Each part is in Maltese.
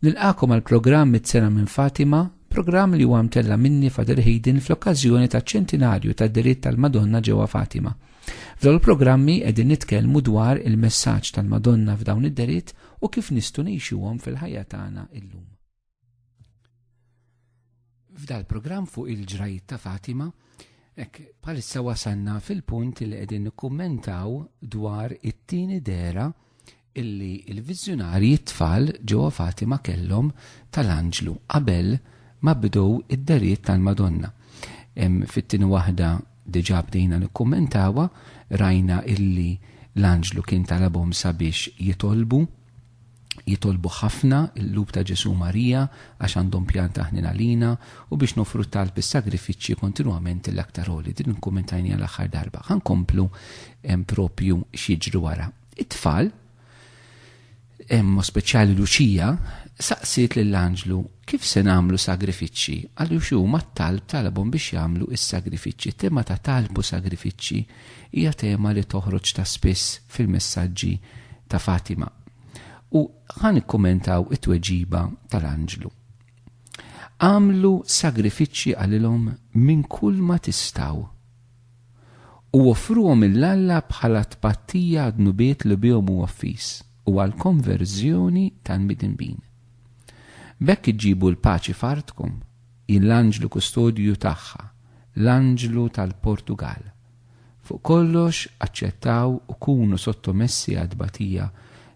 Nilqakom għal programm Mit-sena minn Fatima, programm li huwa mtella minni Father Hayden fl-okkażjoni taċ-ċentinarju tad-diritt tal-Madonna ġewwa Fatima. F'dawn il-programmi qegħdin nitkellmu dwar il-messaġġ tal-Madonna f'dawn id-diritt u kif nistgħu ngħixuhom fil-ħajja tagħna illum. F'dal programm fuq il-ġrajiet ta' Fatima, bħalissa wasanna fil-punt li qegħdin nikkummentaw dwar it-tieni dera illi il-viżjonarji t-tfal ġewwa Fatima kellhom tal-Anġlu qabel ma bdew id-deriet tal-Madonna. Fit-tieni waħda diġà bdejna nikkummentawha, rajna illi l-Anġlu kien talabhom sabiex jitolbu ħafna il-lub ta' Ġesu Marija għax għandhom pjan ta' ħnina lina u biex nofru talb is-sagrifiċċji kontinwament l-aktar oli. Din nikkummentajni l-aħħar darba. Ħankomplu propju x'jiġri wara. It-tfal speċjali Luċija saqsiet lill-Anġlu kif se nagħmlu sagrifiċċji għaliex huma t-talb talabhom biex jagħmlu s-sagrifiċċji. Tema ta' talbu sagrifiċċji hija tema li toħroġ ta' spiss fil-messaġġi ta' Fatima. U ħan ikkommentaw it-tweġiba tal-Anġlu. Għamlu sagrifiċċji għalilhom minn kull ma tistgħu u offruhom il-Alla bħala tpattija għad-nubiet li bihom huwa fis u għal-konverżjoni tal-midinbin. Bekk iġibu l-paċi f'artkom, l-Anġlu kustodju tagħha, l-Anġlu tal-Portugal. Fuq kollox aċċettaw u kunu sottomessi għad-batija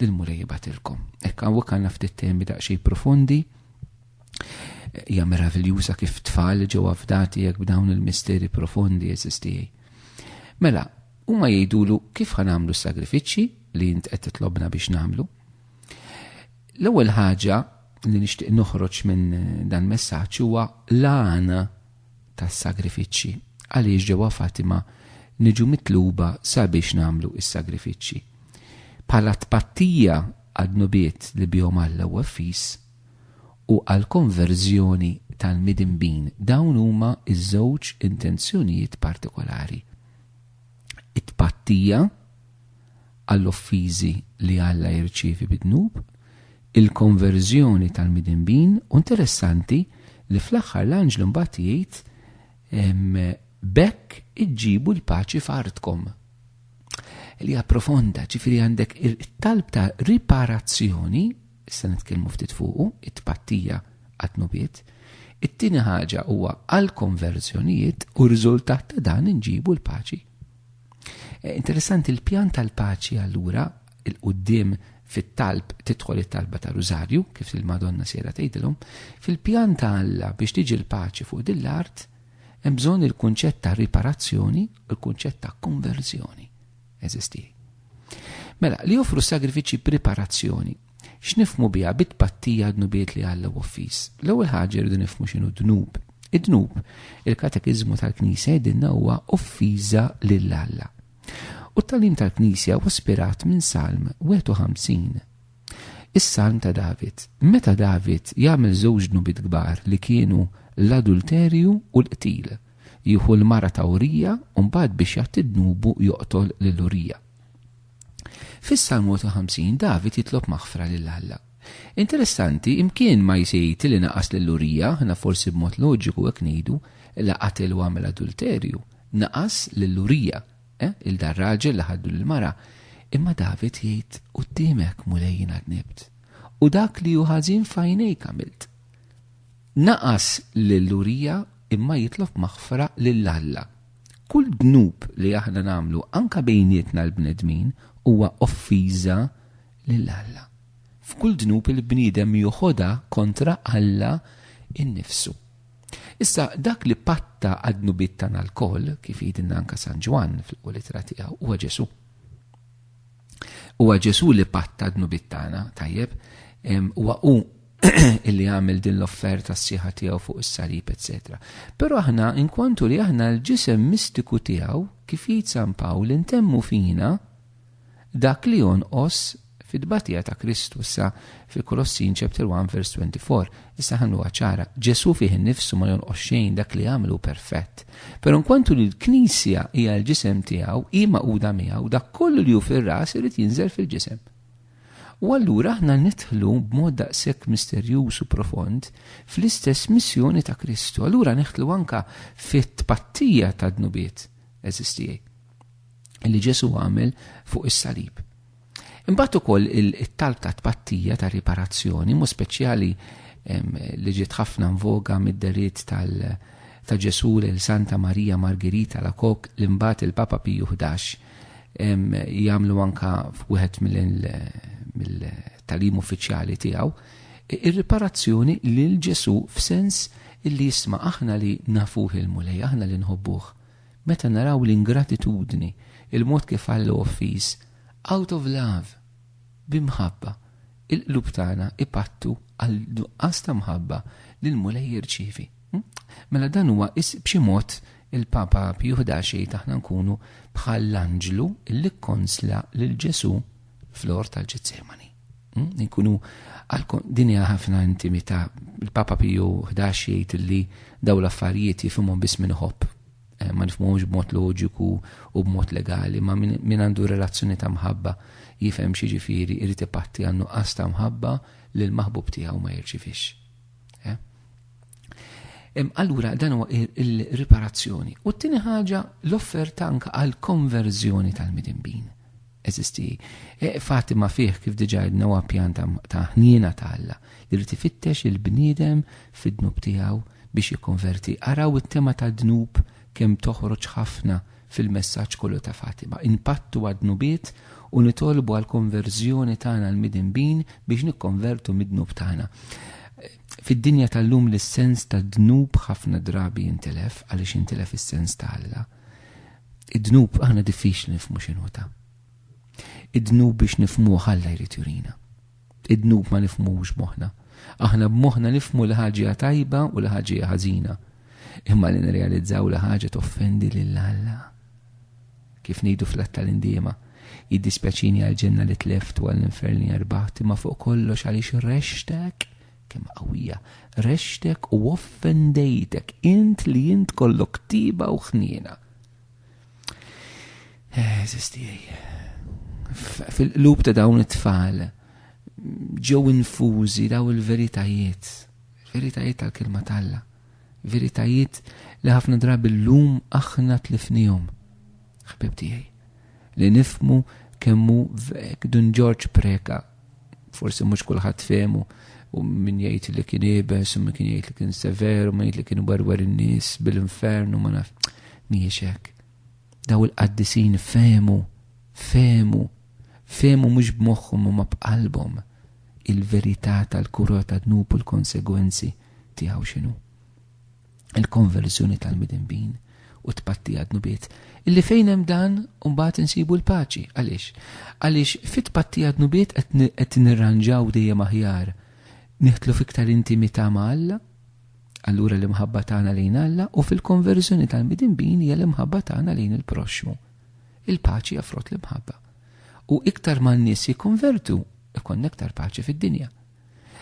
dil-murejba tilkom. Ekk għawek għanna ftit temi daqsxejn profondi, hija meraviljuża kif tfal ġew fdati jekk b'dawn il-misteri profondi eżistijaj. Mela, huma jgħidulu kif ħanamlu s-sagrifiċċji li int qed titlobna biex nagħmlu. L-ewwel ħaġa li nixtieq noħroġ minn dan messaġġ huwa l-għana tas-sagrifiċċji għaliex ġewwa Fatima niġu mitluba sabiex nagħmlu s-sagrifiċċji. Bħala tpattija għad-nubiet li bihom Alla huwa fis u għall-konverżjoni tal-midinbin. Dawn huma iż-żewġ intenzjonijiet partikolari. It-tpattija għall-offiżi li Alla jirċievi bid-dnub, il-konverżjoni tal-midinbin, u interessanti li fl-aħħar l-Anġlu mbagħad jgħid bekk iġġibu l-paċi f'artkom. Li hija profonda, ġifieri għandek it-talb ta' riparazzjoni, issa nitkellmu ftit fuqu, it-tpattija għad-nubiet. It-tieni ħaġa huwa għall-konverżjonijiet u riżultat ta' dan inġibu l-paċi. Interessanti il-pjan tal-paċi allura il-qudiem fit-talb tidħol it-talba ta' Rużarju kif il-Madonna sejra tgħidilhom, fil-pjan ta' Alla biex tiġi l-paċi fuq dil-art hemm bżonn il-kunċett ta' riparazzjoni u l-kunċett ta' konverżjoni eżisti. Mela, li joffru sagrifiċċji preparazzjoni, x'nifhmu biha bit-tpattija dnubiet li Alla huwa fis. L-ewwel ħaġa rridu nifhmu x'inhu dnub. Id-dnub, il-katekiżmu tal-Knisja jgħidilna huwa offiża lill-Alla. U t-talim tal-Knisja huwa ispirat minn Salm 51. Is-Salm ta' David. Meta David jagħmel żewġ dnubiet kbar li kienu l-adulterju u l-qtil, jieħu l-mara ta' Urija u mbagħad biex jagħti dnubu joqtol lil Urija. Fis-Salm 51 David jitlob maħfra lil Alla. Interessanti, imkien ma jsejt li naqas lil Urija, ħna forsi b'mod loġiku hekk ngħidu, la qatel u għamel adulterju, naqas lil Urija. Il-dar raġel li ħaddu l-mara, imma David jgħid quddiemek mulejjin għadnibt. U dak li hu ħażin f'għajnejk għamilt. Naqas lill-Urija imma jitlob maħfra lill-Alla. Kull dnub li aħna nagħmlu anke bejnietna l-bnedmin huwa offiża lill-Alla. F'kull dnub il-bniedem joħodha kontra Alla innifsu. Issa dak li patta għad-nubiet tagħna l-koll, kif jgħidilna anke San Ġwan fil-littra tiegħu, huwa Ġesu. Huwa Ġesu li patta għad-nubiet tagħna, tajjeb, huwa hu illi għamel din l-offerta s-sieħa tiegħu fuq is-salib, etc. Però aħna inkwantu li aħna l-ġisem mistiku tiegħu kif jgħid San Pawl intemmu fina dak li jonqos fid-tbatija ta' Kristu issa fil-Kolossin chapter 1 verse 24. Issa ħannu ċara, Ġesu fih innifsu ma jonqos xejn dak li għamlu perfett. Però nkwantu li l-Knisja hija l-ġisem tiegħu hi maquda miegħu dak kollu li hu fir-ras irid jinżel fil-ġisem. U allura aħna nidħlu b'mod daqshekk misterjuż u profond fl-istess missjoni ta' Kristu. Allura neħtlu anka fit-tpattija ta' dnubiet eżistijaj li Ġesu għamel fuq is-salib. Imbagħad ukoll it-talb ta' tpattija ta' riparazzjoni, mu speċjali li ġiet ħafna nvoga mid-deriet ta' Ġesu lil Santa Marija Margherita Alacoque li mbagħad il-Papa Piju 11 jagħmlu anka f'wieħed mill-talim uffiċjali tiegħu ir-riparazzjoni lil Ġesu f'sens illi jisma' aħna li nafuh il-mulej, aħna li nħobbuh. Meta naraw l-ingratitudni, il-mod kif għallu offiż, out of love, bimħabba, il-qlub tagħna ipattu għal nuqqas ta' mħabba li l-mulej jirċievi. Mela dan huwa b'xi mod il-Papa Piju 11 taħna nkunu bħal l-anġlu illi konsla lil Ġesu fl-ort tal-Ġetsemani. Nkunu dinja ħafna intimità. Il-Papa Piju 11 jgħid li daw l-affarijiet jifhimhom biss minn ħobb. Ma nifhmhomx b'mod loġiku u b'mod legali, ma min għandu relazzjoni ta' mħabba jifhem xi ġifieri jrid ipatti għan nuqqas ta' mħabba li l-maħbub tiegħu ma jirċivix. Allura dan huwa il-riparazzjoni. U t-tieni ħaġa l-offerta anke għal konverżjoni tal-midinbin. Eżisti Fatima fih kif diġà għedna huwa pjan ta' ħniena ta' Alla li rid ifittex il-bniedem fid-dnub tiegħu biex jikkonverti. Araw it-tema ta' dnub kemm toħroġ ħafna fil-messaġġ kollu ta' Fatima. Impattu għad-dnubiet u nitolbu għal konverżjoni tagħna l-midinbin biex nikkonvertu mid-dnub tagħna. Fid-dinja tal-lum l-sens ta' dnub ħafna drabi jintelef għaliex jintelef is-sens ta' Alla. Id-dnub aħna diffiċli nifhmu x'inhuta. Id-dnub biex nifhmuh Alla jrid jurina. Id-dnub ma nifhmuhux moħħna. Aħna b'moħħna nifhmu li ħaġa tajba u li ħaġa ħażina. Imma li nirrealizzaw li ħaġa toffendi lil Alla. Kif ngħidu fl-att tal-indiema, jiddispjaċini għall-ġenna li tleft u għall-infern li rbaħt, imma fuq kollox għaliex rextek kemm qawwija, rextek u offendejtek int li int kollok tiba u ħniena. Fil-qlub ta' dawn it-tfal ġew infużi daw il-veritajiet tal-kelma t'Alla, veritajiet li ħafna drabi llum aħna tlifnihom. Ħbib tiegħi, li nifhmu kemmu dun George Preka, forsi mhux kulħadd fehmu, u min jgħid li kien ibes, u min kien jgħid li kien sever, u min jgħid li kien barwar in-nies bil-infern, u ma naf mhijiex hekk. Daw il-qaddisin fehmu mhux b'moħħhom u ma b'qalbhom il-verità tal-kura ta' dnub u l-konsegwenzi tiegħu x'inhu. Il-konverżjoni tal-midinbin u tpattija dnubiet. Illi fejn hemm dan u mbagħad insibu l-paċi. Għaliex fit-tpattija dnubiet qed nirranġaw dejjem aħjar. Nieħtlu fiktar intimità ma' Alla, allura l-imħabba tagħna lejn Alla, u fil-konverżjoni tal-midinbin hija l-imħabba tagħna lejn il-proxmu. Il-paċi jaffrott l-imħabba. U iktar ma' n-nies jikkonvertu, ikun iktar paċi fid-dinja.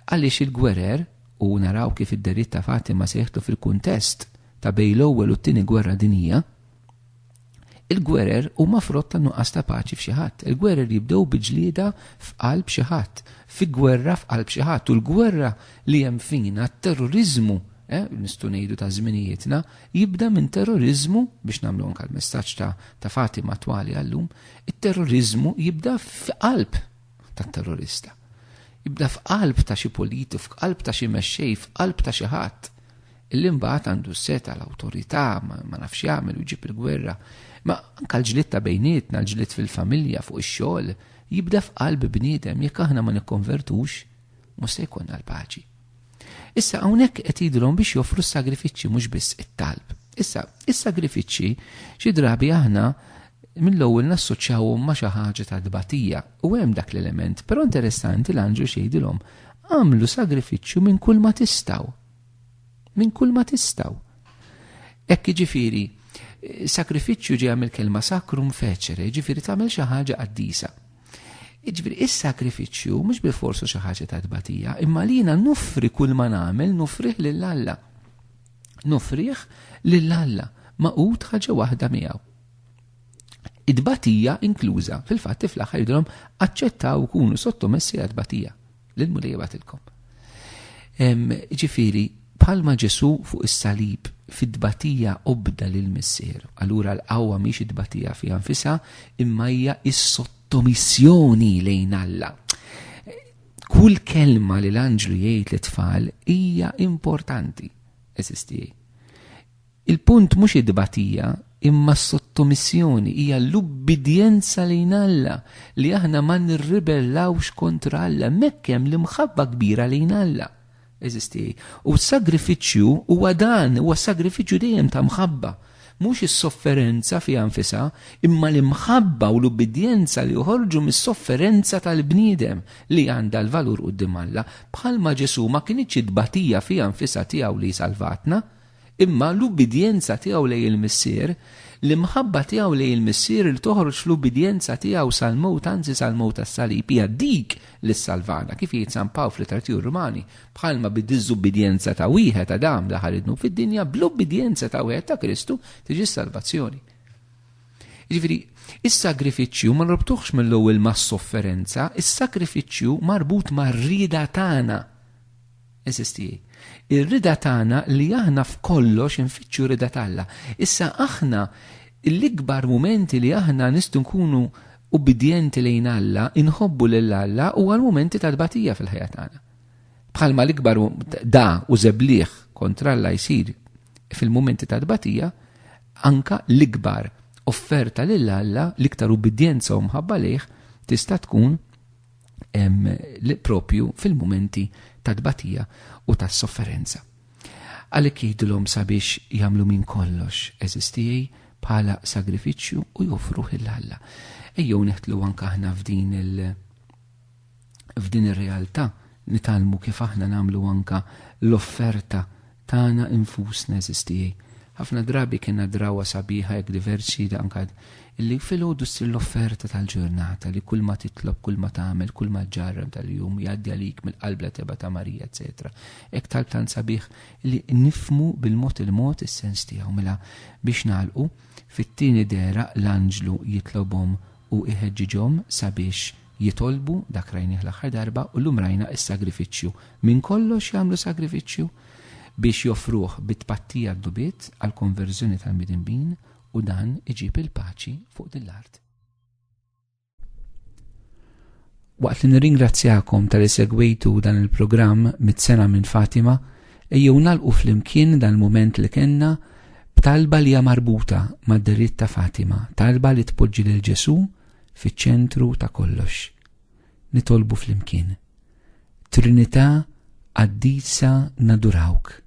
Għaliex il-gwerer, u naraw kif id-deritt ta' Fatima seħħtu fil-kuntest ta' bejn l-ewwel u t-tieni gwerra dinjija, il-gwerer huma frott ta' nuqqas ta' paċi f'xi ħadd. Il-gwerer jibdew biġlieda f'qalb xi ħadd, fi gwerra f'qalb xi ħadd, u l-gwerra li hemm fina t-terrorizmu, nistgħu ngħidu ta' żminijietna, jibda minn terrorizmu biex nagħmlu anke l-messaġġ ta' Fatima twali għallum, it-terrorizmu jibda f'qalb tat-terrorista. Jibda f'qalb ta' xi politiku, f'qalb ta' xi mexxej, f'qalb ta' xi ħadd. Illi mbagħad għandu seta l-awtorità ma nafx jagħmel u jġib il-gwerra. Ma anke l-ġlied ta' bejnietna, l-ġlied fil-familja fuq ix-xogħol, jibda f'qalb bniedem jekk aħna ma nikkonvertux, mhux se jkollna l-paċi. Issa hawnhekk qed jgħidulhom biex joffru s-sagrifiċċji mhux biss it-talb. Issa is-sagrifiċċji xi drabi aħna mill-ewwel nassoċjawhom ma' xi ħaġa ta' dbatija u hemm dak l-element, però interessanti l-anġel xejdilhom għamlu sagrifiċċju minn kull ma tistgħu. Minn kull ma tistgħu. Hekk jiġifieri sakrifiċċju ġej mill-kelma sacrum fecere, jiġifieri tagħmel xi ħaġa qaddisa. Jiġifieri is-sakrifiċċju mhux bil-forsu xi ħaġa ta' dbatija, imma li jiena nuffri kull ma nagħmel nufrih lil Alla. Nufrih lil Alla maqut ħaġa waħda miegħu. id-batija inkluża. Fil-fatt fl-aħħar jidhom aċċettaw kunu sottomessi għad-batija l-mulej batilkom. Ġifieri, bħalma Ġesu fuq is-salib fid-batija obda lill-missier. Allura l-qawwa mhix id-batija fiha nfisha imma hija s-sottomissjoni lejn Alla. Kull kelma li l-anġlu jgħid lit-tfal hija importanti. Il-punt mhux id-batija imma s-sottomissjoni hija l-ubbidjenza lejn Alla li aħna ma nirribellawx kontra Alla, mekk hemm l-imħabba kbira lejn Alla. U s-sagrifiċċju huwa dan, huwa sagrifiċċju dejjem ta' mħabba. Mhux is-sofferenza fiha nfisha, imma l-imħabba u l-ubbidjenza li joħorġu mis-sofferenza tal-bniedem li għandha l-valur quddiem Alla. Bħalma Ġesu ma kinitx id-batija fiha nfisha tiegħu li salvatna, imma l-ubbidjenza tiegħu lejn il-missier, l-imħabba tiegħu lejn il-missier li toħroġ l-ubbidjenza tiegħu sal-mewt, anzi sal-mewt tas-salib, hija dik li ssalvana kif jgħid San Pawl fl-Litteratur Rumani, bħalma bid-diżubbidjenza ta' wieħed Adam daħal idnu fid-dinja, bl-ubbidjenza ta' wieħed ta' Kristu tiġi salvazzjoni. Jiġifieri, is-sagrifiċċju ma nrobtuhx mill-ewwel mas-sofferenza, is-sagrifiċċju marbut mar-rieda tagħna. Ir-rida tagħna li aħna f'kollox infittxu rida t'Alla. Issa aħna l-ikbar mumenti li aħna nistgħu nkunu ubbidjenti lejn Alla, inħobbu lil Alla huwa l-mumenti tal-batija fil-ħajja tagħna. Bħalma l-ikbar da u żebliħ kontra Alla jsir fil-mumenti tal-batija, anka l-ikbar offerta lil Alla, l-iktar ubbidjenza u mħabba lejh tista' tkun propju fil-mumenti tad-batija u tas-sofferenza. Għalhekk jgħidulhom sabiex jagħmlu minn kollox eżistijej bħala sagrifiċċju u joffruh il-Alla. Ejjew neħtlu anke aħna f'din ir-realtà nitalmu kif aħna nagħmlu anke l-offerta tagħna infusna eżistijej. Ħafna drabi kienna drawa sabiħa jekk diversi anke illi filgħodu ssir l-offerta tal-ġurnata li kull ma titlob, kull ma tagħmel, kull ma tġarrab tal-jum jgħaddi għalik mill-qalb teba ta' Marija, etc. Hekk talbtan sabiħ li nifmu bil-mod il-mod is-sens tiegħu mela biex nagħlqu fit-tieni dera l-anġlu jitlobhom u iħeġġiġhom sabiex jitolbu dak rajnih l-aħħar darba u llum rajna s-sagrifiċċju. Min kollox jagħmlu sagrifiċċju biex joffruh bit-tpattija d-dubiet għal konverżjoni tal-midinbin u dan iġib il-paċi fuq dil-art. Waqt li nirringrazzjakom tal-li segwejtu dan il-programm mit-sena minn Fatima, ejjew nagħlqu flimkien dan il-mument li kellna b'talba li hija marbuta mad-deritt ta' Fatima, talba li tpoġġi lil Ġesu fiċ-ċentru ta' kollox. Nitolbu flimkien. Trinità qaddisa nadurawk.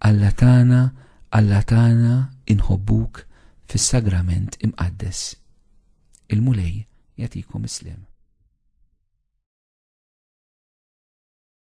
Alla tagħna inħobbuk fis-sagrament imqaddes. Il-mulej jagħtikom islim.